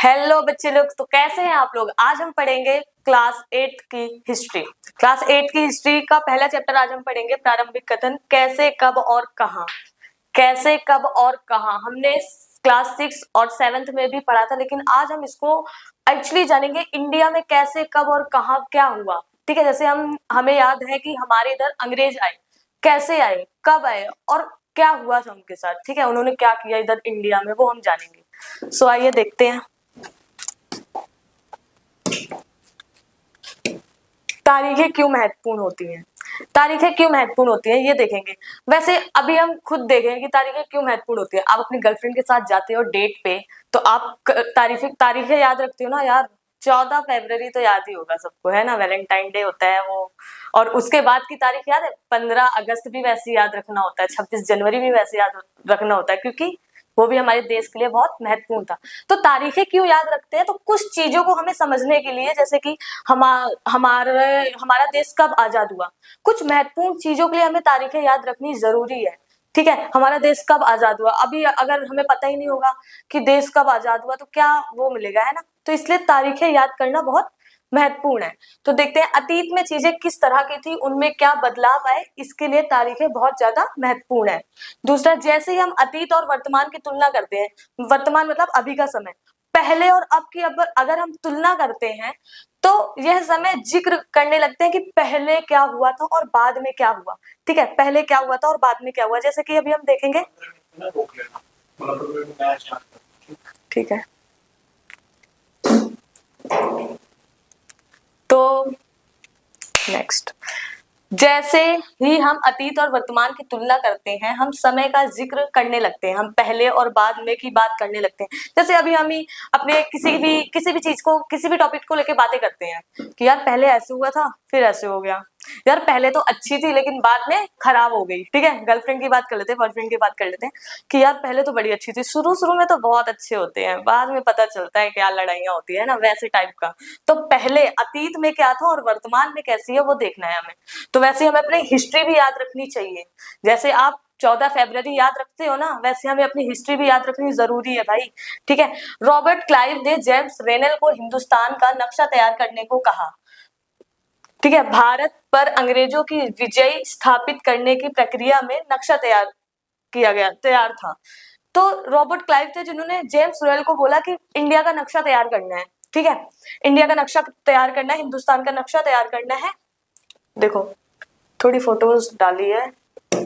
Hello बच्चे लोग, तो कैसे हैं आप लोग। आज हम पढ़ेंगे क्लास 8 की हिस्ट्री। क्लास 8 की हिस्ट्री का पहला चैप्टर आज हम पढ़ेंगे, प्रारंभिक कथन। कैसे, कब और कहां। कैसे, कब और कहां हमने क्लास 6 और 7th में भी पढ़ा था, लेकिन आज हम इसको एक्चुअली जानेंगे इंडिया में कैसे, कब और कहां क्या हुआ। ठीक है, जैसे हमें याद है कि हमारे इधर अंग्रेज आए, कैसे आए, कब आए और क्या हुआ था उनके साथ। ठीक है, उन्होंने क्या किया इधर इंडिया में, वो हम जानेंगे। सो आइए देखते हैं। तारीखें क्यों महत्वपूर्ण होती हैं। तारीखें क्यों महत्वपूर्ण होती हैं ये देखेंगे। वैसे अभी हम खुद देखें कि तारीखें क्यों महत्वपूर्ण होती है। आप अपनी गर्लफ्रेंड के साथ जाते हो डेट पे, तो आप तारीखें याद रखते हो ना यार। 14 फरवरी तो याद ही होगा सबको, है ना, वैलेंटाइन डे होता है वो। और उसके बाद की तारीख याद है, 15 अगस्त भी वैसे याद रखना होता है, 26 जनवरी भी वैसे याद रखना होता है, क्योंकि वो भी हमारे देश के लिए बहुत महत्वपूर्ण था। तो तारीखें क्यों याद रखते हैं, तो कुछ चीजों को हमें समझने के लिए, जैसे कि हमारा देश कब आजाद हुआ, कुछ महत्वपूर्ण चीजों के लिए हमें तारीखें याद रखनी जरूरी है। ठीक है, हमारा देश कब आजाद हुआ, अभी अगर हमें पता ही नहीं होगा कि देश कब आजाद हुआ तो क्या वो मिलेगा, है ना। तो इसलिए तारीखें याद करना बहुत महत्वपूर्ण है। तो देखते हैं अतीत में चीजें किस तरह की थी, उनमें क्या बदलाव आए, इसके लिए तारीखें बहुत ज्यादा महत्वपूर्ण है। दूसरा, जैसे ही हम अतीत और वर्तमान की तुलना करते हैं, वर्तमान मतलब अभी का समय, पहले और अब की अगर हम तुलना करते हैं तो यह समय जिक्र करने लगते हैं कि पहले क्या हुआ था और बाद में क्या हुआ। ठीक है, पहले क्या हुआ था और बाद में क्या हुआ, जैसे कि अभी हम देखेंगे। ठीक है, तो नेक्स्ट, जैसे ही हम अतीत और वर्तमान की तुलना करते हैं, हम समय का जिक्र करने लगते हैं, हम पहले और बाद में की बात करने लगते हैं। जैसे अभी हम ही अपने किसी भी चीज को, किसी भी टॉपिक को लेके बातें करते हैं कि यार पहले ऐसे हुआ था, फिर ऐसे हो गया, यार पहले तो अच्छी थी लेकिन बाद में खराब हो गई। ठीक है, गर्लफ्रेंड की बात कर लेते हैं, बॉयफ्रेंड की बात कर लेते हैं कि यार पहले तो बड़ी अच्छी थी, शुरू में तो बहुत अच्छे होते हैं, बाद में पता चलता है क्या लड़ाइयां होती है ना, वैसे टाइप का। तो पहले अतीत में क्या था और वर्तमान में कैसी है वो देखना है हमें। तो वैसे हमें अपनी हिस्ट्री भी याद रखनी चाहिए। जैसे आप 14 फरवरी याद रखते हो ना, वैसे हमें अपनी हिस्ट्री भी याद रखनी जरूरी है भाई। ठीक है, रॉबर्ट क्लाइव ने जेम्स रेनेल को हिंदुस्तान का नक्शा तैयार करने को कहा। ठीक है, भारत पर अंग्रेजों की विजय स्थापित करने की प्रक्रिया में नक्शा तैयार था। तो रॉबर्ट क्लाइव थे जिन्होंने जेम्स रेनेल को बोला कि इंडिया का नक्शा तैयार करना है। ठीक है, इंडिया का नक्शा तैयार करना है, हिंदुस्तान का नक्शा तैयार करना है। देखो थोड़ी फोटोज डाली है,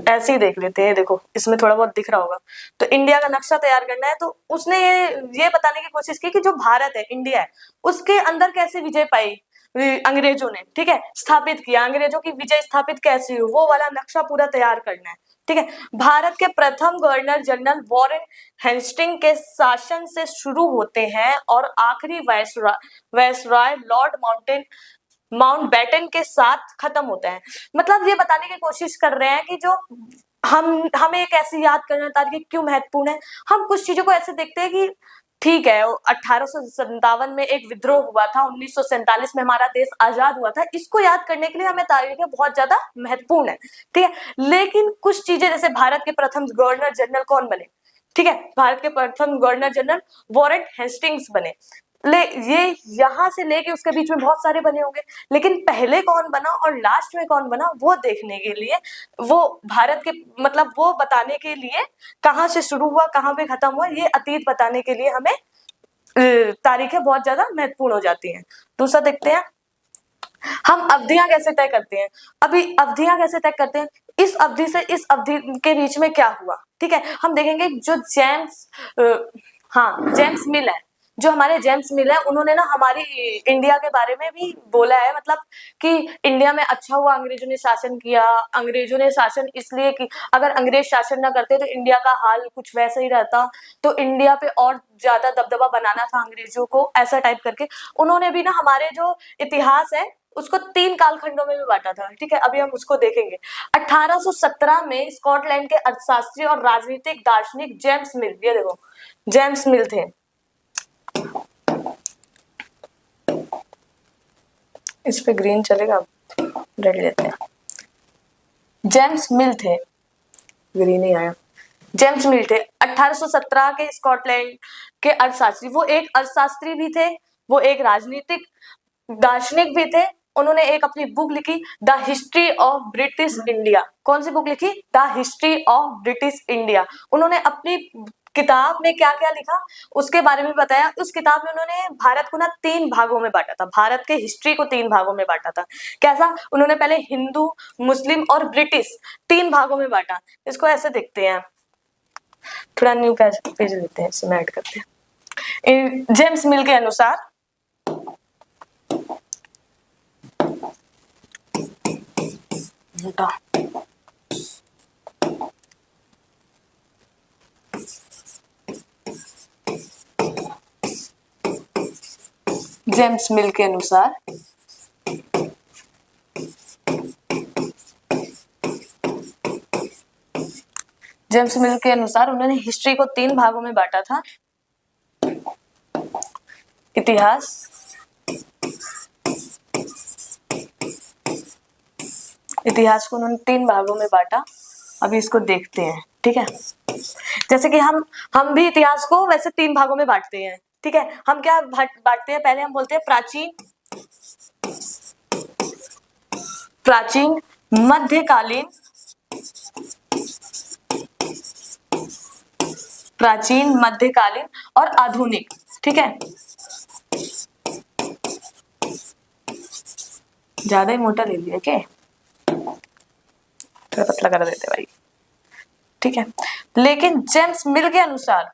ऐसे ही देख लेते हैं। देखो इसमें थोड़ा बहुत दिख रहा होगा। तो इंडिया का नक्शा तैयार करना है, तो उसने ये बताने की कोशिश की कि जो भारत है, इंडिया है, उसके अंदर कैसे विजय पाई अंग्रेजों ने। ठीक है, स्थापित किया, अंग्रेजों की विजय स्थापित कैसी हुई, वो वाला नक्शा पूरा तैयार करना है। ठीक है, भारत के प्रथम गवर्नर जनरल वॉरेन हेस्टिंग के शासन से शुरू होते हैं और आखिरी वायसराय लॉर्ड माउंटबेटन के साथ खत्म होता है। मतलब ये बताने की कोशिश कर रहे हैं कि जो हमें एक ऐसी याद करना तारीख क्यों महत्वपूर्ण है। हम कुछ चीजों को ऐसे देखते हैं कि ठीक है, 1857 में एक विद्रोह हुआ था, 1947 में हमारा देश आजाद हुआ था, इसको याद करने के लिए हमें तारीखें बहुत ज्यादा महत्वपूर्ण है। ठीक है, लेकिन कुछ चीजें, जैसे भारत के प्रथम गवर्नर जनरल कौन बने। ठीक है, भारत के प्रथम गवर्नर जनरल वॉरेन हेस्टिंग्स बने। ये यहाँ से लेके उसके बीच में बहुत सारे बने होंगे, लेकिन पहले कौन बना और लास्ट में कौन बना वो देखने के लिए, वो भारत के मतलब वो बताने के लिए, कहाँ से शुरू हुआ कहाँ पे खत्म हुआ, ये अतीत बताने के लिए हमें तारीखें बहुत ज्यादा महत्वपूर्ण हो जाती हैं। दूसरा देखते हैं, हम अवधियां कैसे तय करते हैं। अभी अवधियां कैसे तय करते हैं, इस अवधि से इस अवधि के बीच में क्या हुआ। ठीक है, हम देखेंगे जो जेम्स मिल है, जो हमारे जेम्स मिल है, उन्होंने ना हमारी इंडिया के बारे में भी बोला है, मतलब कि इंडिया में अच्छा हुआ अंग्रेजों ने शासन किया। अंग्रेजों ने शासन इसलिए कि अगर अंग्रेज शासन ना करते तो इंडिया का हाल कुछ वैसा ही रहता, तो इंडिया पे और ज्यादा दबदबा बनाना था अंग्रेजों को, ऐसा टाइप करके उन्होंने भी ना हमारे जो इतिहास है उसको 3 कालखंडों में भी बांटा था। ठीक है, अभी हम उसको देखेंगे। 1817 में स्कॉटलैंड के अर्थशास्त्री और राजनीतिक दार्शनिक जेम्स मिल, ये देखो जेम्स मिल थे। इस पे ग्रीन चलेगा, रेड लेते हैं। जेम्स मिल थे, ग्रीन ही आया। जेम्स मिल थे 1817 के के अर्थशास्त्री, वो एक अर्थशास्त्री भी थे, वो एक राजनीतिक दार्शनिक भी थे। उन्होंने एक अपनी बुक लिखी the history of British India. कौन सी बुक लिखी? The history of British India. उन्होंने अपनी किताब में क्या क्या लिखा उसके बारे में बताया। उस किताब में उन्होंने भारत को ना 3 भागों में बांटा था, भारत के हिस्ट्री को 3 भागों में बांटा था। कैसा? उन्होंने पहले हिंदू, मुस्लिम और ब्रिटिश 3 भागों में बांटा। इसको ऐसे देखते हैं, थोड़ा न्यू पेज लेते हैं, इसमें ऐड करते हैं। जेम्स मिल के अनुसार जेम्स मिल के अनुसार जेम्स मिल के अनुसार उन्होंने हिस्ट्री को 3 भागों में बांटा था। इतिहास, इतिहास को उन्होंने 3 भागों में बांटा। अभी इसको देखते हैं, ठीक है। जैसे कि हम भी इतिहास को वैसे 3 भागों में बांटते हैं, ठीक है। हम क्या बांटते हैं? पहले हम बोलते हैं प्राचीन, मध्यकालीन, और आधुनिक, ठीक है। ज्यादा ही मोटा ले लिया क्या? थोड़ा पतला कर देते भाई, ठीक है। लेकिन जेम्स मिल के अनुसार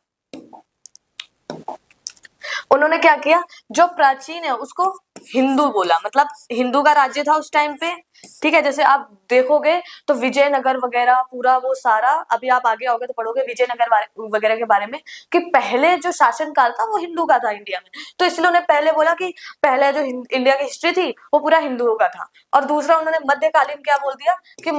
उन्होंने क्या किया? जो प्राचीन है उसको हिंदू बोला, मतलब हिंदू का राज्य था उस टाइम पे, ठीक है। जैसे आप देखोगे तो विजयनगर वगैरह पूरा वो सारा, अभी आप आगे आओगे तो पढ़ोगे विजयनगर वगैरह के बारे में कि पहले जो शासन काल था वो हिंदू का था इंडिया में। तो इसलिए उन्होंने पहले बोला कि पहले जो इंडिया की हिस्ट्री थी वो पूरा हिंदुओं का था। और दूसरा उन्होंने मध्यकालीन क्या बोल दिया कि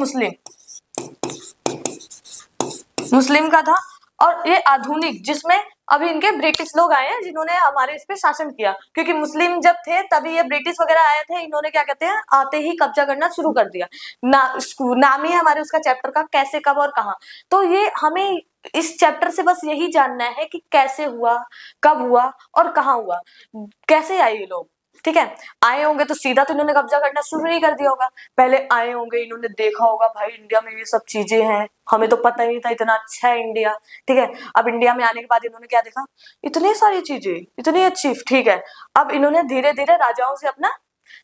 मुस्लिम का था। और ये आधुनिक, जिसमें अभी इनके ब्रिटिश लोग आए हैं जिन्होंने हमारे इस पे शासन किया, क्योंकि मुस्लिम जब थे तभी ये ब्रिटिश वगैरह आए थे। इन्होंने क्या कहते हैं, आते ही कब्जा करना शुरू कर दिया। नाम ही है हमारे उसका चैप्टर का, कैसे, कब और कहाँ। तो ये हमें इस चैप्टर से बस यही जानना है कि कैसे हुआ, कब हुआ और कहाँ हुआ, कैसे आए ये लोग, ठीक है। आए होंगे तो सीधा तो इन्होंने कब्जा करना शुरू नहीं कर दिया होगा। पहले आए होंगे, इन्होंने देखा होगा भाई इंडिया में ये सब चीजें हैं, हमें तो पता ही नहीं था इतना अच्छा है इंडिया, ठीक है। अब इंडिया में आने के बाद इन्होंने क्या देखा? इतनी सारी चीजें, इतनी अच्छी, ठीक है। अब इन्होंने धीरे धीरे राजाओं से अपना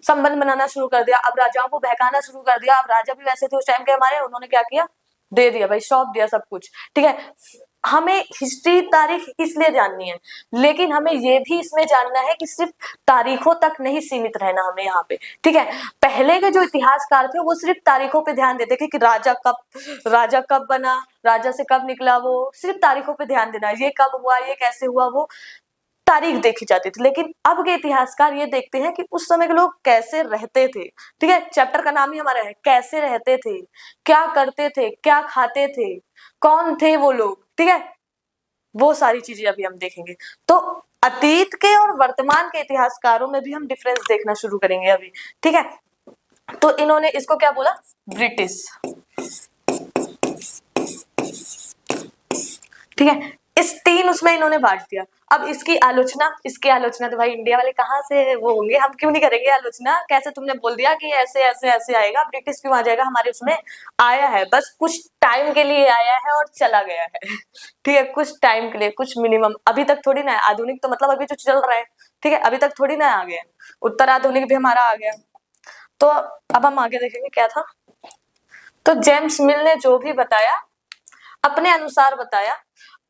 संबंध बनाना शुरू कर दिया। अब राजाओं को बहकाना शुरू कर दिया। अब राजा भी वैसे थे उस टाइम के हमारे, उन्होंने क्या किया? दे दिया भाई, सौंप दिया सब कुछ, ठीक है। हमें हिस्ट्री, तारीख इसलिए जाननी है, लेकिन हमें ये भी इसमें जानना है कि सिर्फ तारीखों तक नहीं सीमित रहना हमें यहाँ पे, ठीक है। पहले के जो इतिहासकार थे वो सिर्फ तारीखों पे ध्यान देते कि राजा कब बना, राजा से कब निकला, वो सिर्फ तारीखों पे ध्यान देना, ये कब हुआ, ये कैसे हुआ, वो तारीख देखी जाती थी। लेकिन अब के इतिहासकार ये देखते हैं कि उस समय के लोग कैसे रहते थे, ठीक है। चैप्टर का नाम ही हमारा है कैसे रहते थे, क्या करते थे, क्या खाते थे, कौन थे वो लोग, ठीक है। वो सारी चीजें अभी हम देखेंगे। तो अतीत के और वर्तमान के इतिहासकारों में भी हम डिफरेंस देखना शुरू करेंगे अभी, ठीक है। तो इन्होंने इसको क्या बोला? ब्रिटिश, ठीक है। इस 3 उसमें इन्होंने बांट दिया। अब इसकी आलोचना तो भाई इंडिया वाले कहाँ से वो होंगे, हम क्यों नहीं करेंगे आलोचना? कैसे तुमने बोल दिया कि ऐसे ऐसे ऐसे आएगा, ब्रिटिश क्यों आ जाएगा? हमारे उसमें आया है, बस कुछ टाइम के लिए आया है और चला गया है, ठीक है। कुछ टाइम के लिए, कुछ मिनिमम, अभी तक थोड़ी ना है। आधुनिक तो मतलब अभी जो चल रहा है, ठीक है, अभी तक थोड़ी ना आ गया। उत्तर आधुनिक भी हमारा आ गया। तो अब हम आगे देखेंगे क्या था। तो जेम्स मिल ने जो भी बताया अपने अनुसार बताया।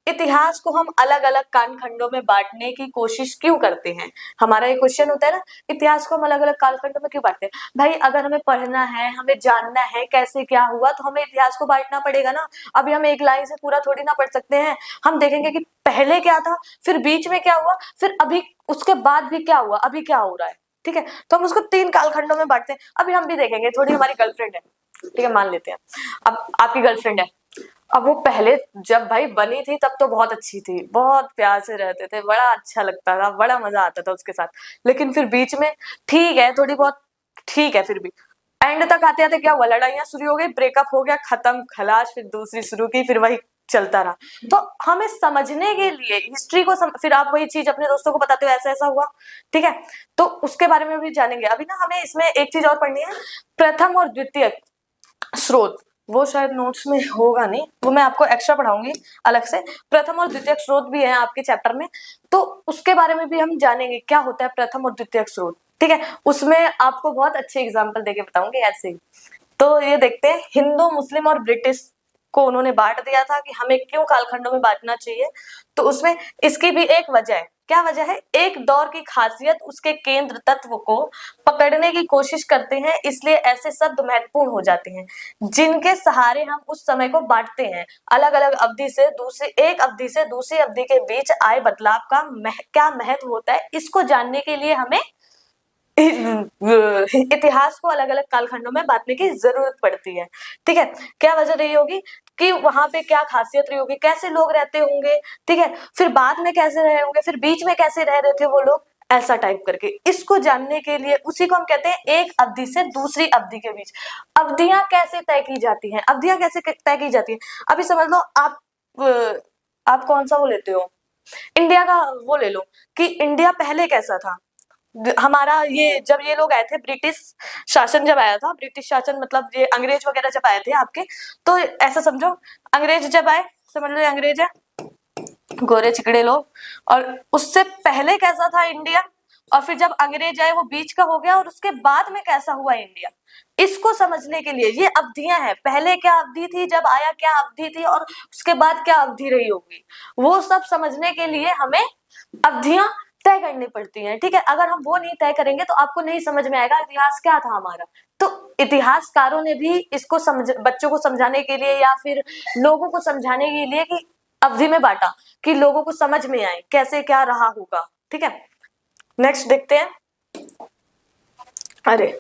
इतिहास को हम अलग अलग कालखंडों में बांटने की कोशिश क्यों करते हैं? हमारा ये क्वेश्चन होता है ना, इतिहास को हम अलग अलग कालखंडों में क्यों बांटते हैं? भाई अगर हमें पढ़ना है, हमें जानना है कैसे क्या हुआ, तो हमें इतिहास को बांटना पड़ेगा ना। अभी हम एक लाइन से पूरा थोड़ी ना पढ़ सकते हैं। हम देखेंगे कि पहले क्या था, फिर बीच में क्या हुआ, फिर अभी उसके बाद भी क्या हुआ, अभी क्या हो रहा है, ठीक है। तो हम उसको 3 कालखंडों में बांटते हैं। अभी हम भी देखेंगे, थोड़ी हमारी गर्लफ्रेंड है, ठीक है, मान लेते हैं। अब आपकी गर्लफ्रेंड है, अब वो पहले जब भाई बनी थी तब तो बहुत अच्छी थी, बहुत प्यार से रहते थे, बड़ा अच्छा लगता था, बड़ा मजा आता था उसके साथ। लेकिन फिर बीच में ठीक है, थोड़ी बहुत ठीक है, फिर भी एंड तक आते आते क्या हुआ? लड़ाइयां शुरू हो गई, ब्रेकअप हो गया, खत्म, खलास, फिर दूसरी शुरू की, फिर वही चलता रहा। तो हमें समझने के लिए हिस्ट्री को फिर आप वही चीज अपने दोस्तों को बताते हो ऐसा ऐसा हुआ, ठीक है, तो उसके बारे में भी जानेंगे। अभी ना हमें इसमें एक चीज और पढ़नी है, प्रथम और द्वितीय स्रोत, वो शायद नोट्स में होगा नहीं, वो मैं आपको एक्स्ट्रा पढ़ाऊंगी अलग से। प्रथम और द्वितीय स्रोत भी है आपके चैप्टर में, तो उसके बारे में भी हम जानेंगे क्या होता है प्रथम और द्वितीय स्रोत, ठीक है। उसमें आपको बहुत अच्छे एग्जाम्पल देके बताऊंगी ऐसे ही। तो ये देखते हैं, हिंदू, मुस्लिम और ब्रिटिश को उन्होंने बांट दिया था कि हमें क्यों कालखंडों में बांटना चाहिए। तो उसमें इसकी भी एक वजह है। क्या वजह है? एक दौर की खासियत उसके केंद्र तत्व को पकड़ने की कोशिश करते हैं, इसलिए ऐसे शब्द महत्वपूर्ण हो जाते हैं जिनके सहारे हम उस समय को बांटते हैं। अलग अलग अवधि से दूसरी, एक अवधि से दूसरी अवधि के बीच आए बदलाव का क्या महत्व होता है, इसको जानने के लिए हमें इतिहास को अलग अलग कालखंडों में बांटने की जरूरत पड़ती है, ठीक है। क्या वजह रही होगी कि वहां पे क्या खासियत रही होगी, कैसे लोग रहते होंगे, ठीक है, फिर बाद में कैसे रहे होंगे, फिर बीच में कैसे रह रहे थे वो लोग, ऐसा टाइप करके। इसको जानने के लिए उसी को हम कहते हैं एक अवधि से दूसरी अवधि के बीच। अवधियां कैसे तय की जाती हैं, अवधियां कैसे तय की जाती है, अभी समझ लो आप कौन सा वो लेते हो, इंडिया का वो ले लो कि इंडिया पहले कैसा था। हमारा ये जब ये लोग आए थे, ब्रिटिश शासन जब आया था, ब्रिटिश शासन मतलब ये अंग्रेज वगैरह जब आए थे आपके, तो ऐसा समझो अंग्रेज जब आए, समझ लो अंग्रेज है, गोरे चिकड़े लोग, और उससे पहले कैसा था इंडिया, और फिर जब अंग्रेज आए वो बीच का हो गया, और उसके बाद में कैसा हुआ इंडिया। इसको समझने के लिए ये अवधियां हैं, पहले क्या अवधि थी, जब आया क्या अवधि थी, और उसके बाद क्या अवधि रही होगी, वो सब समझने के लिए हमें अवधियां तय करनी पड़ती हैं, ठीक है। अगर हम वो नहीं तय करेंगे तो आपको नहीं समझ में आएगा इतिहास क्या था हमारा। तो इतिहासकारों ने भी इसको बच्चों को समझाने के लिए या फिर लोगों को समझाने के लिए कि अवधि में बांटा, कि लोगों को समझ में आए कैसे क्या रहा होगा, ठीक है। नेक्स्ट देखते हैं, अरे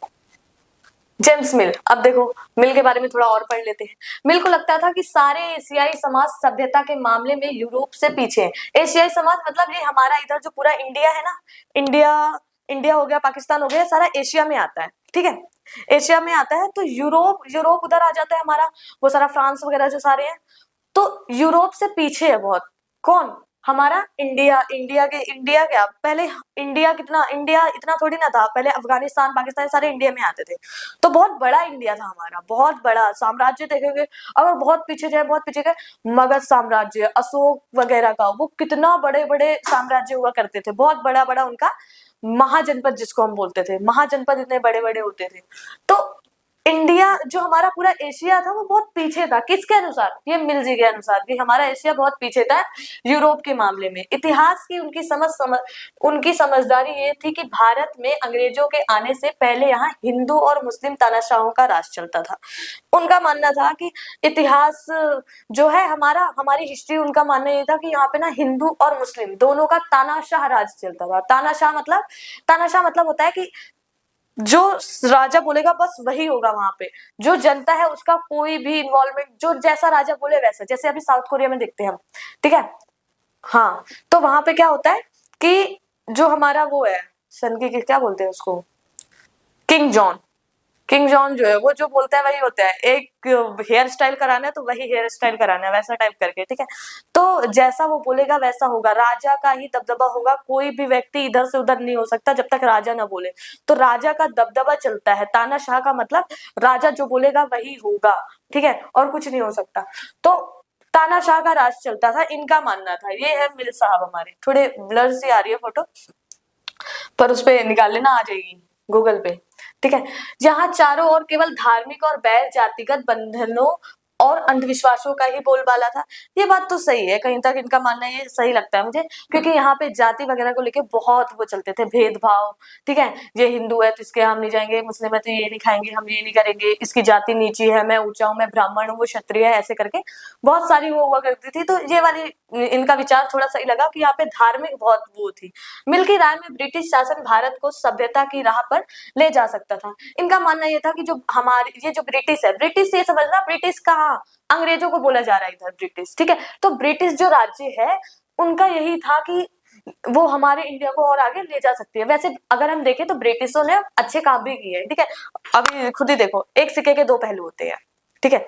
जेम्स मिल। अब देखो मिल के बारे में थोड़ा और पढ़ लेते हैं। मिल को लगता था कि सारे एशियाई समाज सभ्यता के मामले में यूरोप से पीछे हैं। एशियाई समाज मतलब ये हमारा इधर जो पूरा इंडिया है ना, इंडिया हो गया, पाकिस्तान हो गया, सारा एशिया में आता है, ठीक है, एशिया में आता है। तो यूरोप उधर आ जाता है हमारा, वो सारा फ्रांस वगैरह जो सारे हैं, तो यूरोप से पीछे है बहुत। कौन? हमारा इंडिया क्या पहले, इंडिया इतना थोड़ी ना था पहले, अफगानिस्तान पाकिस्तान सारे इंडिया में आते थे। तो बहुत बड़ा इंडिया था हमारा, बहुत बड़ा साम्राज्य देखेंगे अगर बहुत पीछे गए, मगध साम्राज्य, अशोक वगैरह का, वो कितना बड़े बड़े साम्राज्य हुआ करते थे, बहुत बड़ा बड़ा उनका महाजनपद जिसको हम बोलते थे, महाजनपद इतने बड़े बड़े होते थे। तो इंडिया जो हमारा पूरा एशिया था वो बहुत पीछे था, किसके अनुसार? ये मिल जी के अनुसार कि हमारा एशिया बहुत पीछे था यूरोप के मामले में। इतिहास की उनकी समझदारी ये थी कि भारत में अंग्रेजों के आने से पहले यहाँ हिंदू और मुस्लिम तानाशाहों का राज चलता था। उनका मानना था कि इतिहास जो है हमारी हिस्ट्री, उनका मानना ये था कि यहाँ पे ना हिंदू और मुस्लिम दोनों का तानाशाह राज चलता था। तानाशाह मतलब होता है कि जो राजा बोलेगा बस वही होगा, वहां पे जो जनता है उसका कोई भी इन्वॉल्वमेंट, जो जैसा राजा बोले वैसा, जैसे अभी साउथ कोरिया में देखते हैं हम, ठीक है। हाँ, तो वहां पे क्या होता है कि जो हमारा वो है सन की क्या बोलते हैं उसको, किंग जॉन जो है वो जो बोलता है वही होता है। एक हेयर स्टाइल कराना है तो वही हेयर स्टाइल कराना है, वैसा टाइप करके, ठीक है। तो जैसा वो बोलेगा वैसा होगा, राजा का ही दबदबा होगा, कोई भी व्यक्ति इधर से उधर नहीं हो सकता जब तक राजा ना बोले। तो राजा का दबदबा चलता है, तानाशाह का मतलब राजा जो बोलेगा वही होगा, ठीक है, और कुछ नहीं हो सकता। तो तानाशाह का राज चलता था, इनका मानना था। ये है मिल साहब हमारे, थोड़े ब्लर सी आ रही है फोटो, पर उस पे निकाल लेना, आ जाएगी गूगल पे, ठीक है। यहाँ चारों ओर केवल धार्मिक और बैर जातिगत बंधनों और अंधविश्वासों का ही बोलबाला था। ये बात तो सही है, कहीं तक इनका मानना ये सही लगता है मुझे, क्योंकि यहाँ पे जाति वगैरह को लेके बहुत वो चलते थे, भेदभाव, ठीक है। ये हिंदू है तो इसके हम नहीं जाएंगे, मुस्लिम है तो ये नहीं खाएंगे, हम ये नहीं करेंगे, इसकी जाति नीची है, मैं ऊंचा हूँ, मैं ब्राह्मण हूँ, वो क्षत्रिय है, ऐसे करके बहुत सारी वो हुआ करती थी। तो ये वाली इनका विचार थोड़ा सही लगा कि यहाँ पे धार्मिक बहुत वो थी। मिल की राय में ब्रिटिश शासन भारत को सभ्यता की राह पर ले जा सकता था। इनका मानना ये था कि जो हमारे ये जो ब्रिटिश है, ब्रिटिश ये समझना, ब्रिटिश कहाँ, अंग्रेजों को बोला जा रहा है इधर ब्रिटिश, ठीक है। तो ब्रिटिश जो राज्य है उनका यही था कि वो हमारे इंडिया को और आगे ले जा सकती है। वैसे अगर हम देखें तो ब्रिटिशों ने अच्छे काम भी किए, ठीक है। अभी खुद ही देखो, एक सिक्के के दो पहलू होते हैं, ठीक है।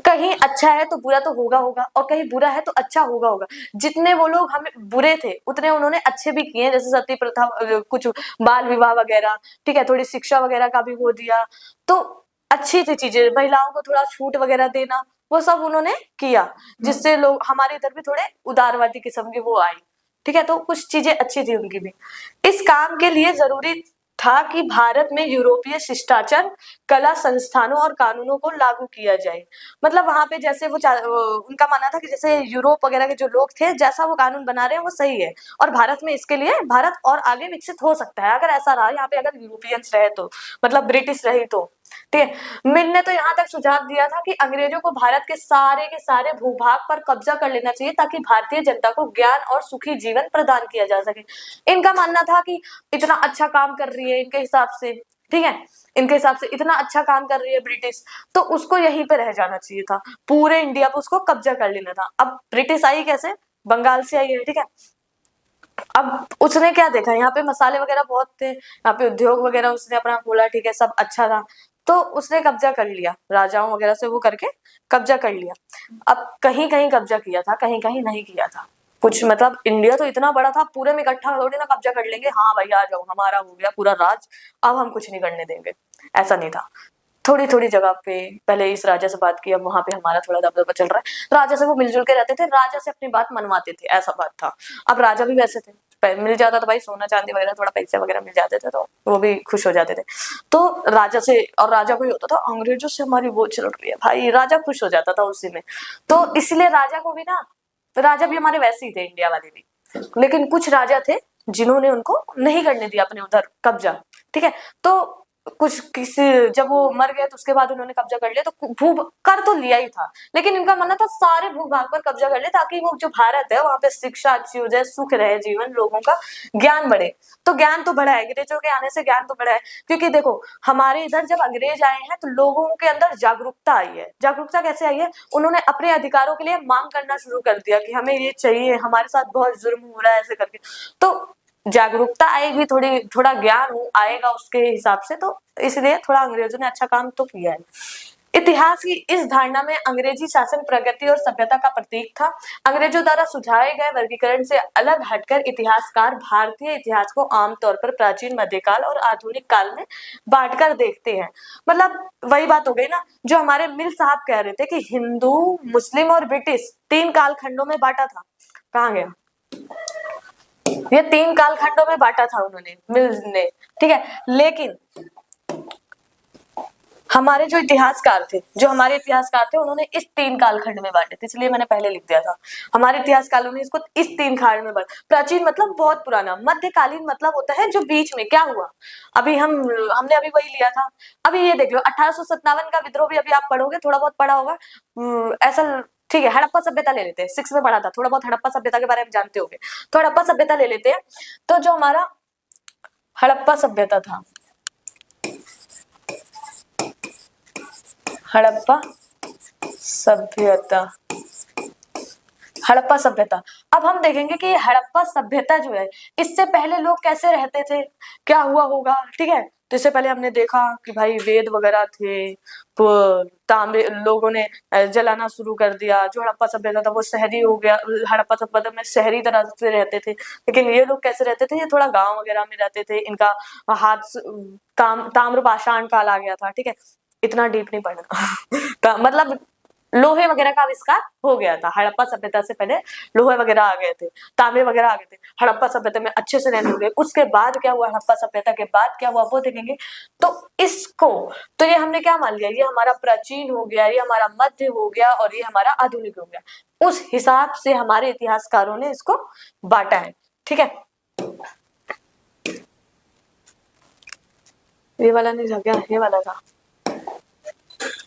कहीं अच्छा है तो बुरा तो होगा होगा, और कहीं बुरा है तो अच्छा होगा होगा। जितने वो लोग हमें बुरे थे उतने उन्होंने अच्छे भी किए, जैसे सती प्रथा, कुछ बाल विवाह वगैरह, ठीक है, थोड़ी शिक्षा वगैरह का भी वो दिया, तो अच्छी थी चीजें, महिलाओं को थोड़ा छूट वगैरह देना, वो सब उन्होंने किया, जिससे लोग हमारे इधर भी थोड़े उदारवादी किस्म की वो आई, ठीक है, तो कुछ चीजें अच्छी थी उनकी भी। इस काम के लिए जरूरी था कि भारत में यूरोपीय शिष्टाचार, कला संस्थानों और कानूनों को लागू किया जाए। मतलब वहां पे जैसे उनका मानना था कि जैसे यूरोप वगैरह के जो लोग थे, जैसा वो कानून बना रहे हैं वो सही है, और भारत में इसके लिए भारत और आगे विकसित हो सकता है अगर ऐसा रहा, यहाँ पे अगर यूरोपियंस रहे तो, मतलब ब्रिटिश रही तो, ठीक है। मिल ने तो यहाँ तक सुझाव दिया था कि अंग्रेजों को भारत के सारे भूभाग पर कब्जा कर लेना चाहिए, ताकि भारतीय जनता को ज्ञान और सुखी जीवन प्रदान किया जा सके। इनका मानना था कि इतना अच्छा काम कर रही है इनके हिसाब से, ठीक है, इनके हिसाब से इतना अच्छा काम कर रही है ब्रिटिश, तो उसको यहीं पे रह जाना चाहिए था, पूरे इंडिया पे उसको कब्जा कर लेना था। अब ब्रिटिश आई कैसे, बंगाल से आई है, ठीक है। अब उसने क्या देखा, यहाँ पे मसाले वगैरह बहुत थे, यहाँ पे उद्योग वगैरह उसने अपना खोला, ठीक है, सब अच्छा था, तो उसने कब्जा कर लिया, राजाओं वगैरह से वो करके कब्जा कर लिया। अब कहीं कहीं कब्जा किया था, कहीं कहीं नहीं किया था कुछ, मतलब इंडिया तो इतना बड़ा था, पूरे में इकट्ठा थोड़ी ना कब्जा कर लेंगे, हाँ भाई आ जाओ हमारा हो गया पूरा राज, अब हम कुछ नहीं करने देंगे, ऐसा नहीं था। थोड़ी थोड़ी जगह पे पहले इस राजा से बात की, अब वहां पे हमारा थोड़ा दबदबा चल रहा है, राजा से वो मिलजुल के रहते थे, राजा से अपनी बात मनवाते थे, ऐसा बात था। अब राजा भी वैसे थे, मिल जाता तो भाई सोना चांदी वगैरह, थोड़ा पैसे वगैरह मिल जाते थे तो वो भी खुश हो जाते थे। तो राजा से, और राजा को ही होता था अंग्रेजों से हमारी वो चल रही है भाई, राजा खुश हो जाता था उसी में। तो इसलिए राजा को भी ना, राजा भी हमारे वैसे ही थे इंडिया वाले भी, लेकिन कुछ राजा थे जिन्होंने उनको नहीं करने दिया अपने उधर कब्जा, ठीक है। तो कुछ किसी, जब वो मर गए तो उसके बाद उन्होंने कब्जा कर लिया, तो भू कर तो लिया ही था, लेकिन इनका मानना था सारे भूभाग पर कब्जा कर ले, ताकि वो जो भारत है वहां पे शिक्षा अच्छी हो जाए, सुख रहे जीवन, लोगों का ज्ञान बढ़े। तो ज्ञान तो बढ़ा है, अंग्रेजों के आने से ज्ञान तो बढ़ा है, क्योंकि देखो हमारे इधर जब अंग्रेज आए हैं तो लोगों के अंदर जागरूकता आई है। जागरूकता कैसे आई है, उन्होंने अपने अधिकारों के लिए मांग करना शुरू कर दिया कि हमें ये चाहिए, हमारे साथ बहुत जुर्म हो रहा है, ऐसे करके। तो जागरूकता आएगी, थोड़ा ज्ञान आएगा उसके हिसाब से, तो इसलिए थोड़ा अंग्रेजों ने अच्छा काम तो किया है। इतिहास की इस धारणा में अंग्रेजी शासन प्रगति और सभ्यता का प्रतीक था। अंग्रेजों द्वारा सुझाए गए वर्गीकरण से अलग हटकर इतिहासकार भारतीय इतिहास को आमतौर पर प्राचीन, मध्यकाल और आधुनिक काल में बांटकर देखते हैं। मतलब वही बात हो गई ना, जो हमारे मिल साहब कह रहे थे कि हिंदू, मुस्लिम और ब्रिटिश 3 कालखंडों में बांटा था। कहाँ गया, ये 3 कालखंडों में बांटा था उन्होंने, मिल्स ने, ठीक है। लेकिन हमारे जो इतिहासकार थे उन्होंने इस 3 कालखंड में बांटे थे, इसलिए मैंने पहले लिख दिया था। हमारे इतिहासकारों ने इसको इस 3 खंड में बांटा। प्राचीन मतलब बहुत पुराना, मध्यकालीन मतलब होता है जो बीच में क्या हुआ। अभी हमने अभी वही लिया था। अभी ये देख लो 1857 का विद्रोह भी अभी आप पढ़ोगे, थोड़ा बहुत पढ़ा होगा, ऐसा, ठीक है। हड़प्पा सभ्यता ले लेते हैं, 6 में पढ़ा था, थोड़ा बहुत हड़प्पा सभ्यता के बारे में जानते होंगे, तो हड़प्पा सभ्यता ले लेते हैं। तो जो हमारा हड़प्पा सभ्यता था, हड़प्पा सभ्यता, हड़प्पा सभ्यता। अब हम देखेंगे कि हड़प्पा सभ्यता जो है, इससे पहले लोग कैसे रहते थे, क्या हुआ होगा, ठीक है। तो इससे पहले हमने देखा कि भाई वेद वगैरह थे, तो तांबे लोगों ने जलाना शुरू कर दिया। जो हड़प्पा सभ्यता था वो शहरी हो गया, हड़प्पा सभ्यता में शहरी तरह से रहते थे। लेकिन ये लोग कैसे रहते थे, ये थोड़ा गांव वगैरह में रहते थे। इनका हाथ ताम्र पाषाण काल आ गया था, ठीक है, इतना डीप नहीं पढ़ना मतलब लोहे वगैरह का आविष्कार हो गया था। हड़प्पा सभ्यता से पहले लोहे वगैरह आ गए थे, तांबे वगैरह आ गए थे, हड़प्पा सभ्यता में अच्छे से रहने लगे। उसके बाद क्या हुआ, हड़प्पा सभ्यता के बाद क्या हुआ वो देखेंगे। तो इसको, तो ये हमने क्या मान लिया, ये हमारा प्राचीन हो गया, ये हमारा मध्य हो गया, और ये हमारा आधुनिक हो गया। उस हिसाब से हमारे इतिहासकारों ने इसको बांटा है, ठीक है। ये वाला नहीं था क्या, ये वाला था,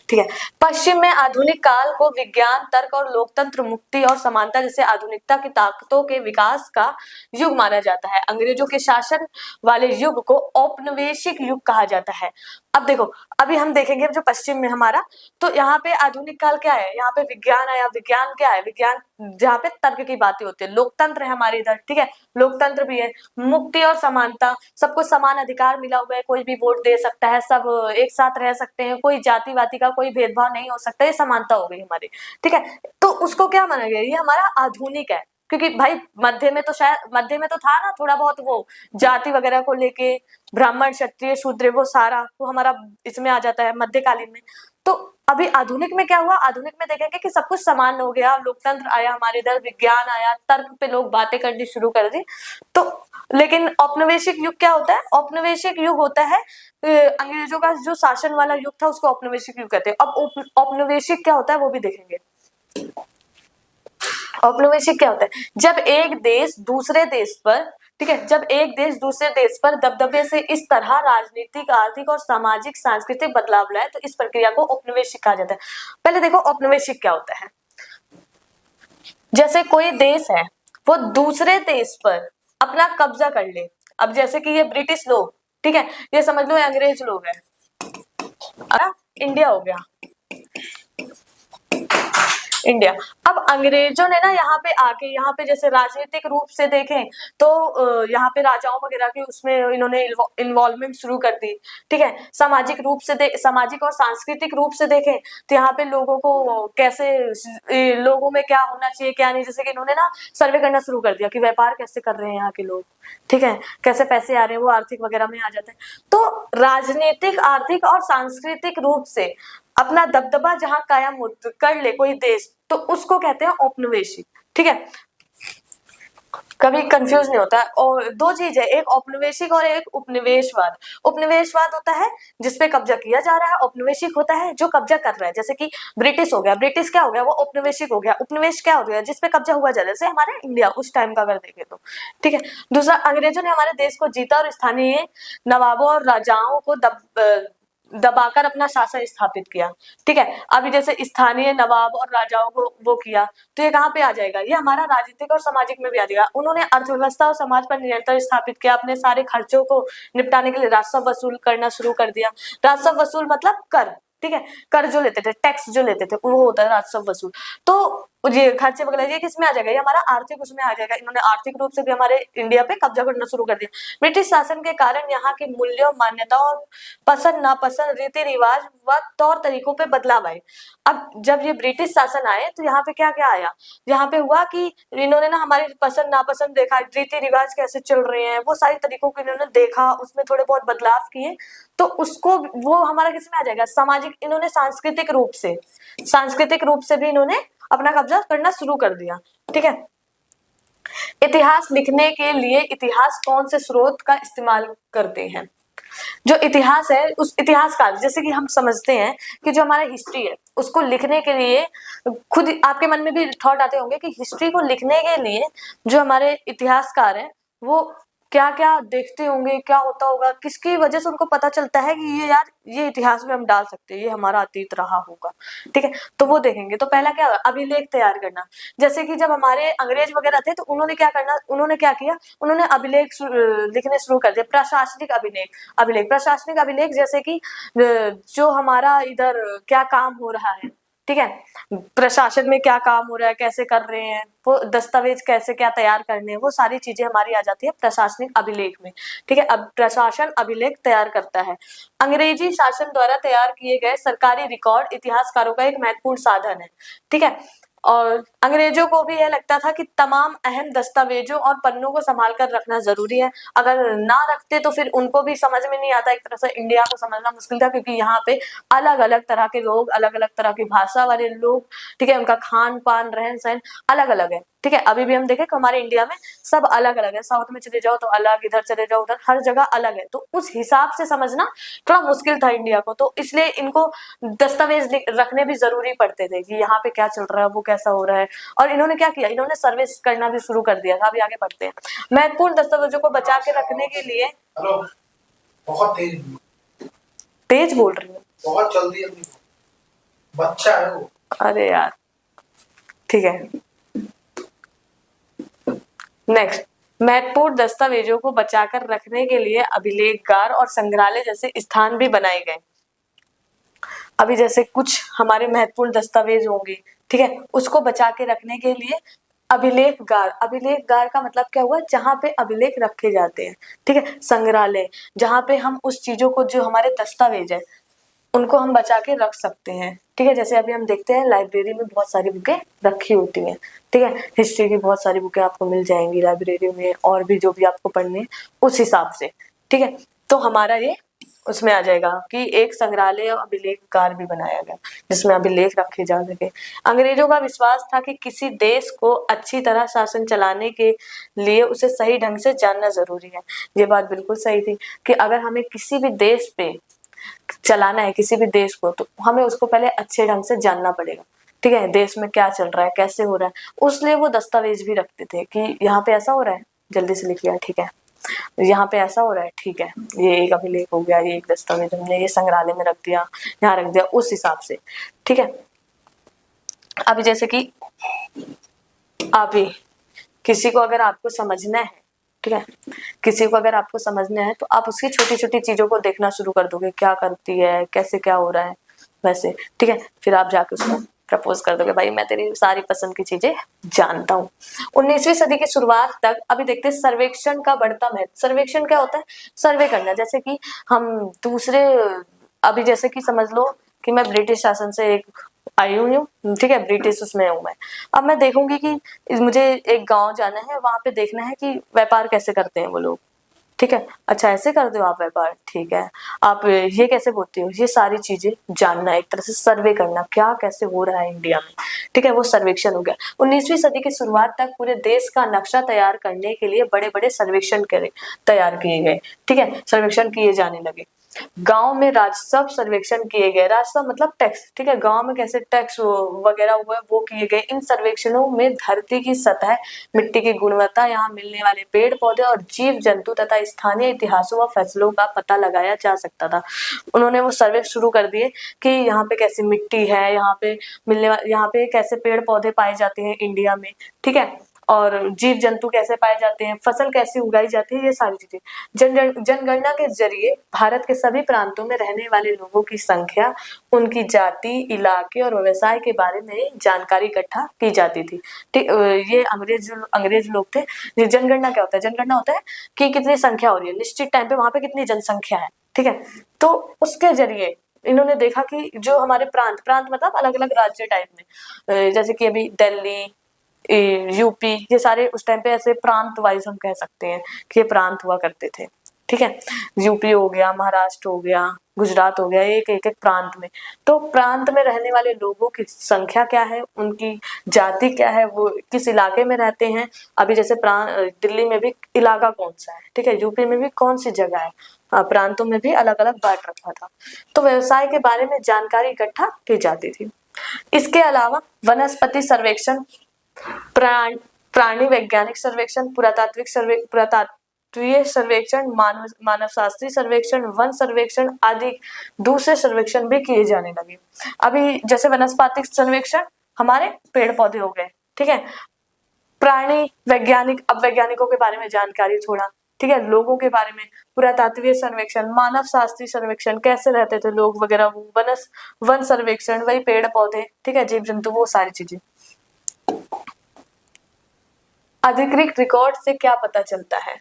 ठीक है। पश्चिम में आधुनिक काल को विज्ञान, तर्क और लोकतंत्र, मुक्ति और समानता जैसे आधुनिकता की ताकतों के विकास का युग माना जाता है। अंग्रेजों के शासन वाले युग को औपनिवेशिक युग कहा जाता है। अब देखो, अभी हम देखेंगे जो पश्चिम में हमारा, तो यहाँ पे आधुनिक काल क्या है, यहाँ पे विज्ञान आया। विज्ञान क्या है, विज्ञान जहाँ पे तर्क की बातें होती है। लोकतंत्र है हमारे इधर, ठीक है, लोकतंत्र भी है। मुक्ति और समानता, सबको समान अधिकार मिला हुआ है, कोई भी वोट दे सकता है, सब एक साथ रह सकते हैं, कोई जाति वाति का कोई भेदभाव नहीं हो सकता, ये समानता हो गई हमारी, ठीक है। तो उसको क्या माना गया, ये हमारा आधुनिक है, क्योंकि भाई मध्य में तो था ना थोड़ा बहुत वो जाति वगैरह को लेके, ब्राह्मण क्षत्रिय शूद्र वो सारा वो हमारा इसमें आ जाता है मध्यकालीन में। तो अभी आधुनिक में क्या हुआ, आधुनिक में देखेंगे कि सब कुछ समान हो गया, लोकतंत्र आया हमारे इधर, विज्ञान आया, तर्क पे लोग बातें करनी शुरू कर दी। तो लेकिन औपनिवेशिक युग क्या होता है, औपनिवेशिक युग होता है अंग्रेजों का जो शासन वाला युग था उसको औपनिवेशिक युग कहते हैं। अब औपनिवेशिक क्या होता है वो भी देखेंगे। औपनिवेशिक क्या होता है, जब एक देश दूसरे देश पर, ठीक है, जब एक देश दूसरे देश पर दबदबे से इस तरह राजनीतिक, आर्थिक और सामाजिक सांस्कृतिक बदलाव लाए तो इस प्रक्रिया को औपनिवेशिक कहा जाता है। पहले देखो औपनिवेशिक क्या होता है, जैसे कोई देश है वो दूसरे देश पर अपना कब्जा कर ले। अब जैसे कि ये ब्रिटिश लोग, ठीक है, ये समझ लो अंग्रेज लोग हैं, इंडिया हो गया इंडिया। अब अंग्रेजों ने ना यहाँ पे आके, यहाँ पे जैसे राजनीतिक रूप से देखें तो यहाँ पे राजाओं वगैरह के उसमें इन्होंने इन्वॉल्वमेंट शुरू कर दी, ठीक है। सामाजिक रूप से सामाजिक और सांस्कृतिक रूप से देखें तो यहाँ पे लोगों को कैसे, लोगों में क्या होना चाहिए क्या नहीं, जैसे कि इन्होंने ना सर्वे करना शुरू कर दिया कि व्यापार कैसे कर रहे हैं यहाँ के लोग, ठीक है, कैसे पैसे आ रहे हैं, वो आर्थिक वगैरह में आ जाते हैं। तो राजनीतिक, आर्थिक और सांस्कृतिक रूप से अपना दबदबा जहां कायम कर ले कोई देश, तो उसको कहते हैं औपनिवेशिक, ठीक है। कभी कंफ्यूज नहीं होता है। और दो चीज है, एक औपनिवेशिक और एक उपनिवेशवाद। उपनिवेशवाद होता है जिसपे कब्जा किया जा रहा है, औपनिवेशिक होता है जो कब्जा कर रहा है। जैसे कि ब्रिटिश हो गया, ब्रिटिश क्या हो गया, वो औपनिवेशिक हो गया। उपनिवेश क्या हो गया, जिसपे कब्जा हुआ जा रहा है, जैसे हमारे इंडिया उस टाइम का अगर देखें तो, ठीक है। दूसरा, अंग्रेजों ने हमारे देश को जीता और स्थानीय नवाबों और राजाओं को दबाकर अपना शासन स्थापित किया, ठीक है। अभी जैसे स्थानीय नवाब और राजाओं को वो किया, तो ये कहाँ पे आ जाएगा, ये हमारा राजनीतिक और सामाजिक में भी आ जाएगा। उन्होंने अर्थव्यवस्था और समाज पर नियंत्रण स्थापित किया, अपने सारे खर्चों को निपटाने के लिए राजस्व वसूल करना शुरू कर दिया। राजस्व वसूल मतलब कर, ठीक है, कर जो लेते थे, टैक्स जो लेते थे, वो होता है राजस्व वसूल। तो ये खर्चे वगैरह ये किसमें आ जाएगा, ये हमारा आर्थिक उसमें आ जाएगा। इन्होंने आर्थिक रूप से भी हमारे इंडिया पे कब्जा करना शुरू कर दिया। ब्रिटिश शासन के कारण यहाँ के मूल्यों, मान्यताओं, पसंद नापसंद, रीति रिवाज व तौर तरीकों पे बदलाव आए। अब जब ये ब्रिटिश शासन आए तो यहाँ पे क्या क्या आया, यहाँ पे हुआ कि इन्होंने ना हमारी पसंद नापसंद देखा, रीति रिवाज कैसे चल रहे हैं, वो सारी तरीकों को इन्होंने देखा, उसमें थोड़े बहुत बदलाव किए, तो उसको वो हमारा किसमें आ जाएगा, सामाजिक। इन्होंने सांस्कृतिक रूप से भी इन्होंने अपना कब्जा करना शुरू कर दिया, ठीक है। इतिहास लिखने के लिए इतिहास कौन से स्रोत का इस्तेमाल करते हैं, जो इतिहास है उस इतिहासकार, जैसे कि हम समझते हैं कि जो हमारा हिस्ट्री है उसको लिखने के लिए, खुद आपके मन में भी थॉट आते होंगे कि हिस्ट्री को लिखने के लिए जो हमारे इतिहासकार हैं वो क्या क्या देखते होंगे, क्या होता होगा, किसकी वजह से उनको पता चलता है कि ये यार ये इतिहास में हम डाल सकते हैं, ये हमारा अतीत रहा होगा, ठीक है। तो वो देखेंगे। तो पहला क्या, अभिलेख तैयार करना। जैसे कि जब हमारे अंग्रेज वगैरह थे तो उन्होंने क्या किया, उन्होंने अभिलेख लिखने शुरू कर दिया। प्रशासनिक अभिलेख जैसे कि जो हमारा इधर क्या काम हो रहा है, ठीक है, प्रशासन में क्या काम हो रहा है, कैसे कर रहे हैं, वो दस्तावेज कैसे क्या तैयार करने हैं, वो सारी चीजें हमारी आ जाती है प्रशासनिक अभिलेख में, ठीक है। अब प्रशासन अभिलेख तैयार करता है। अंग्रेजी शासन द्वारा तैयार किए गए सरकारी रिकॉर्ड इतिहासकारों का एक महत्वपूर्ण साधन है, ठीक है। और अंग्रेजों को भी यह लगता था कि तमाम अहम दस्तावेजों और पन्नों को संभाल कर रखना जरूरी है। अगर ना रखते तो फिर उनको भी समझ में नहीं आता, एक तरह से इंडिया को समझना मुश्किल था, क्योंकि यहाँ पे अलग अलग तरह के लोग, अलग अलग तरह की भाषा वाले लोग, ठीक है, उनका खान पान रहन सहन अलग अलग है, ठीक है। अभी भी हम देखें कि हमारे इंडिया में सब अलग अलग है, साउथ में चले जाओ तो अलग, इधर चले जाओ उधर, हर जगह अलग है। तो उस हिसाब से समझना थोड़ा मुश्किल था इंडिया को, तो इसलिए इनको दस्तावेज रखने भी जरूरी पड़ते थे कि यहाँ पे क्या चल रहा है, वो कैसा हो रहा है। और इन्होंने क्या किया, इन्होंने सर्वे करना भी शुरू कर दिया था। अभी आगे बढ़ते हैं। महत्वपूर्ण दस्तावेजों को बचा के रखने के लिए, हेलो, बहुत तेज बोल रही हूँ, बहुत जल्दी, अपनी बच्चा है वो। अरे यार, ठीक है। नेक्स्ट, महत्वपूर्ण दस्तावेजों को बचाकर रखने के लिए अभिलेखगार और संग्रहालय जैसे स्थान भी बनाए गए। अभी जैसे कुछ हमारे महत्वपूर्ण दस्तावेज होंगे, ठीक है, उसको बचा के रखने के लिए अभिलेखगार का मतलब क्या हुआ, जहां पे अभिलेख रखे जाते हैं, ठीक है। संग्रहालय, जहां पे हम उस चीजों को, जो हमारे दस्तावेज है उनको हम बचा के रख सकते हैं। ठीक है, जैसे अभी हम देखते हैं लाइब्रेरी में बहुत सारी बुकें रखी होती हैं। ठीक है, हिस्ट्री की बहुत सारी बुकें आपको मिल जाएंगी लाइब्रेरी में, और भी जो भी आपको पढ़ने हैं उस हिसाब से। ठीक है, तो हमारा ये उसमें आ जाएगा कि एक संग्रहालय और अभिलेखगार भी बनाया गया जिसमें अभिलेख रखे जा सके। अंग्रेजों का विश्वास था कि किसी देश को अच्छी तरह शासन चलाने के लिए उसे सही ढंग से जानना जरूरी है। ये बात बिल्कुल सही थी कि अगर हमें किसी भी देश पे चलाना है, किसी भी देश को, तो हमें उसको पहले अच्छे ढंग से जानना पड़ेगा। ठीक है, देश में क्या चल रहा है, कैसे हो रहा है, उसलिए वो दस्तावेज भी रखते थे कि यहाँ पे ऐसा हो रहा है, जल्दी से लिख लिया, ठीक है, यहाँ पे ऐसा हो रहा है, ठीक है, ये एक अभिलेख हो गया, ये एक दस्तावेज हमने ये संग्रहालय में रख दिया, यहाँ रख दिया, उस हिसाब से। ठीक है, अभी जैसे कि अभी किसी को अगर आपको समझना है, ठीक है, किसी को अगर आपको समझना है तो आप उसकी छोटी छोटी चीजों को देखना शुरू कर दोगे, क्या करती है, कैसे क्या हो रहा है वैसे। ठीक है, फिर आप जाके उसको प्रपोज कर दोगे, भाई मैं तेरी सारी पसंद की चीजें जानता हूँ। 19वीं सदी की शुरुआत तक अभी देखते हैं सर्वेक्षण का बढ़ता महत्व। सर्वेक्षण क्या होता है? सर्वे करना। जैसे कि हम दूसरे, अभी जैसे कि समझ लो कि मैं ब्रिटिश शासन से एक आई हुई हूँ, ठीक है, ब्रिटिश उसमें हूँ मैं। अब मैं देखूंगी कि मुझे एक गांव जाना है, वहां पे देखना है कि व्यापार कैसे करते हैं वो लोग। ठीक है, अच्छा ऐसे करते हो आप व्यापार, ठीक है, आप ये कैसे बोलते हो, ये सारी चीजें जानना, एक तरह से सर्वे करना, क्या कैसे हो रहा है इंडिया में। ठीक है, वो सर्वेक्षण हो गया। 19वीं सदी की शुरुआत तक पूरे देश का नक्शा तैयार करने के लिए बड़े बड़े सर्वेक्षण तैयार किए गए। ठीक है, सर्वेक्षण किए जाने लगे। गांव में राजस्व सर्वेक्षण किए गए। राजस्व मतलब टैक्स। ठीक है, गांव में कैसे टैक्स वगैरह हुआ वो किए गए। इन सर्वेक्षणों में धरती की सतह, मिट्टी की गुणवत्ता, यहाँ मिलने वाले पेड़ पौधे और जीव जंतु तथा स्थानीय इतिहासों व फसलों का पता लगाया जा सकता था। उन्होंने वो सर्वे शुरू कर दिए कि यहाँ पे कैसी मिट्टी है, यहाँ पे यहाँ पे कैसे पेड़ पौधे पाए जाते हैं इंडिया में। ठीक है, और जीव जंतु कैसे पाए जाते हैं, फसल कैसे उगाई जाती है, ये सारी चीजें। जनगणना के जरिए भारत के सभी प्रांतों में रहने वाले लोगों की संख्या, उनकी जाति, इलाके और व्यवसाय के बारे में जानकारी इकट्ठा की जाती थी। ठीक, ये अंग्रेज लोग थे। ये जनगणना क्या होता है? जनगणना होता है कि कितनी संख्या हो रही है, निश्चित टाइम पे वहां पे कितनी जनसंख्या है। ठीक है, तो उसके जरिए इन्होंने देखा कि जो हमारे प्रांत मतलब अलग अलग राज्य टाइप में, जैसे कि अभी दिल्ली, यूपी, ये सारे उस टाइम पे ऐसे प्रांत वाइज हम कह सकते हैं कि ये प्रांत हुआ करते थे। ठीक है, यूपी हो गया, महाराष्ट्र हो गया, गुजरात हो गया, एक एक प्रांत में। तो प्रांत में रहने वाले लोगों की संख्या क्या है, उनकी जाति क्या है, वो किस इलाके में रहते हैं। अभी जैसे दिल्ली में भी इलाका कौन सा है, ठीक है, यूपी में भी कौन सी जगह है, प्रांतों में भी अलग अलग बांट रखा था। तो व्यवसाय के बारे में जानकारी इकट्ठा की जाती थी। इसके अलावा वनस्पति सर्वेक्षण, प्राणी वैज्ञानिक सर्वेक्षण, पुरातत्वीय सर्वेक्षण, मानव शास्त्रीय सर्वेक्षण, वन सर्वेक्षण आदि दूसरे सर्वेक्षण भी किए जाने लगे। अभी जैसे वनस्पतिक सर्वेक्षण हमारे पेड़ पौधे हो गए। ठीक है, प्राणी वैज्ञानिक, अब वैज्ञानिकों के बारे में जानकारी थोड़ा, ठीक है, लोगों के बारे में, पुरातत्वीय सर्वेक्षण, मानव शास्त्रीय सर्वेक्षण, कैसे रहते थे लोग वगैरह, वन सर्वेक्षण, वही पेड़ पौधे, ठीक है, जीव जंतु, वो सारी चीजें। अधिकृत रिकॉर्ड से क्या पता चलता है?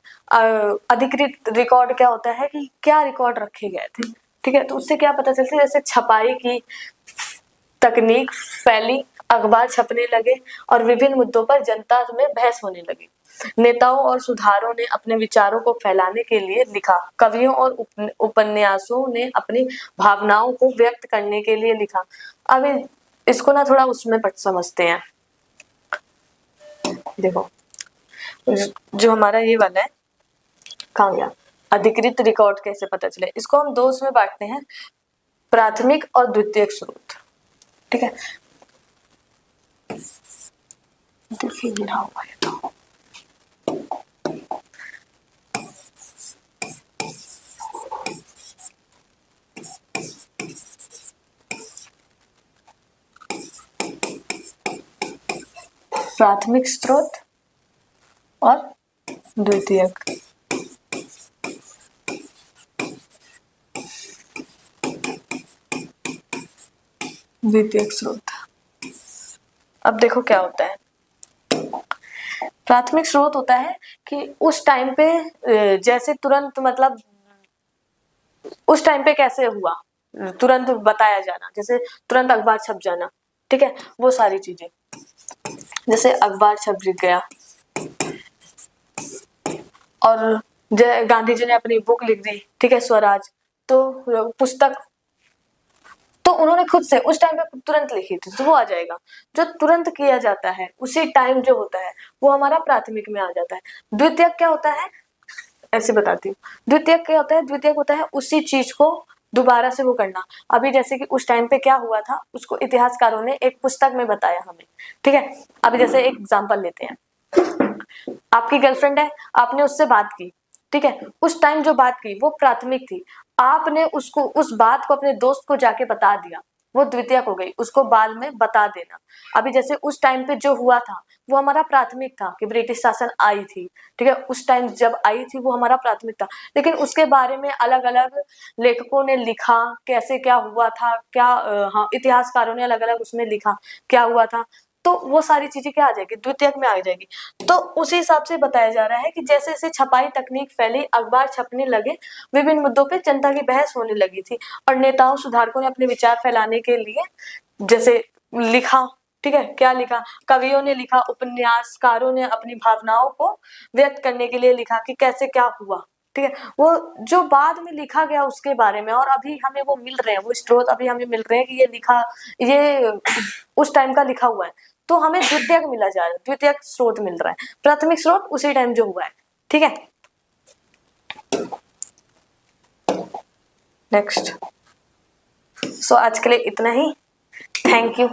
अधिकृत रिकॉर्ड क्या होता है कि क्या रिकॉर्ड रखे गए थे। ठीक है, तो उससे क्या पता चलता है? जैसे छपाई की तकनीक फैली, अखबार छपने लगे और विभिन्न मुद्दों पर जनता में बहस होने लगी। नेताओं और सुधारों ने अपने विचारों को फैलाने के लिए लिखा। कवियों और उपन्यासों ने अपनी भावनाओं को व्यक्त करने के लिए लिखा। अभी इसको ना थोड़ा उसमें समझते हैं। देखो, जो हमारा ये वाला है, कहाँ गया? अधिकृत रिकॉर्ड कैसे पता चले? इसको हम दो उसमें बांटते हैं, प्राथमिक और द्वितीयक स्रोत। ठीक है, प्राथमिक स्रोत और द्वितीयक। द्वितीयक स्रोत, अब देखो क्या होता है। प्राथमिक स्रोत होता है कि उस टाइम पे जैसे तुरंत, मतलब उस टाइम पे कैसे हुआ, तुरंत बताया जाना, जैसे तुरंत अखबार छप जाना, ठीक है, वो सारी चीजें। जैसे अखबार छप गया और गांधी जी ने अपनी बुक लिख दी, ठीक है, स्वराज, तो पुस्तक तो उन्होंने खुद से उस टाइम पे तुरंत लिखी थी, तो वो आ जाएगा। जो तुरंत किया जाता है उसी टाइम जो होता है वो हमारा प्राथमिक में आ जाता है। द्वितीयक क्या होता है, ऐसे बताती हूँ। द्वितीयक क्या होता है, द्वितीयक होता है उसी चीज को दोबारा से वो करना। अभी जैसे कि उस टाइम पे क्या हुआ था उसको इतिहासकारों ने एक पुस्तक में बताया हमें, ठीक है। अभी जैसे एक एग्जांपल लेते हैं, आपकी गर्लफ्रेंड है, आपने उससे बात की, ठीक है, उस टाइम जो बात की वो प्राथमिक थी, आपने उसको उस बात को अपने दोस्त को जाके बता दिया, वो द्वितीयक हो गई, उसको बाद में बता देना। अभी जैसे उस टाइम पे जो हुआ था वो हमारा प्राथमिक था कि ब्रिटिश शासन आई थी, ठीक है, उस टाइम जब आई थी वो हमारा प्राथमिक था। लेकिन उसके बारे में अलग अलग लेखकों ने लिखा, कैसे क्या हुआ था, क्या हाँ, इतिहासकारों ने अलग अलग उसमें लिखा क्या हुआ था, तो वो सारी चीजें क्या आ जाएगी, द्वितीयक में आ जाएगी। तो उसी हिसाब से बताया जा रहा है कि जैसे जैसे छपाई तकनीक फैली, अखबार छपने लगे, विभिन्न मुद्दों पे जनता की बहस होने लगी थी और नेताओं सुधारकों ने अपने विचार फैलाने के लिए जैसे लिखा, ठीक है, क्या लिखा, कवियों ने लिखा, उपन्यासकारों ने अपनी भावनाओं को व्यक्त करने के लिए लिखा कि कैसे क्या हुआ, ठीक है, वो जो बाद में लिखा गया उसके बारे में। और अभी हमें वो मिल रहे हैं, वो स्रोत अभी हमें मिल रहे हैं कि ये लिखा, ये उस टाइम का लिखा हुआ है, तो हमें द्वितीयक मिला जा रहा है, द्वितीयक स्रोत मिल रहा है, प्राथमिक स्रोत उसी टाइम जो हुआ है, ठीक है। नेक्स्ट, सो आज के लिए इतना ही, थैंक यू।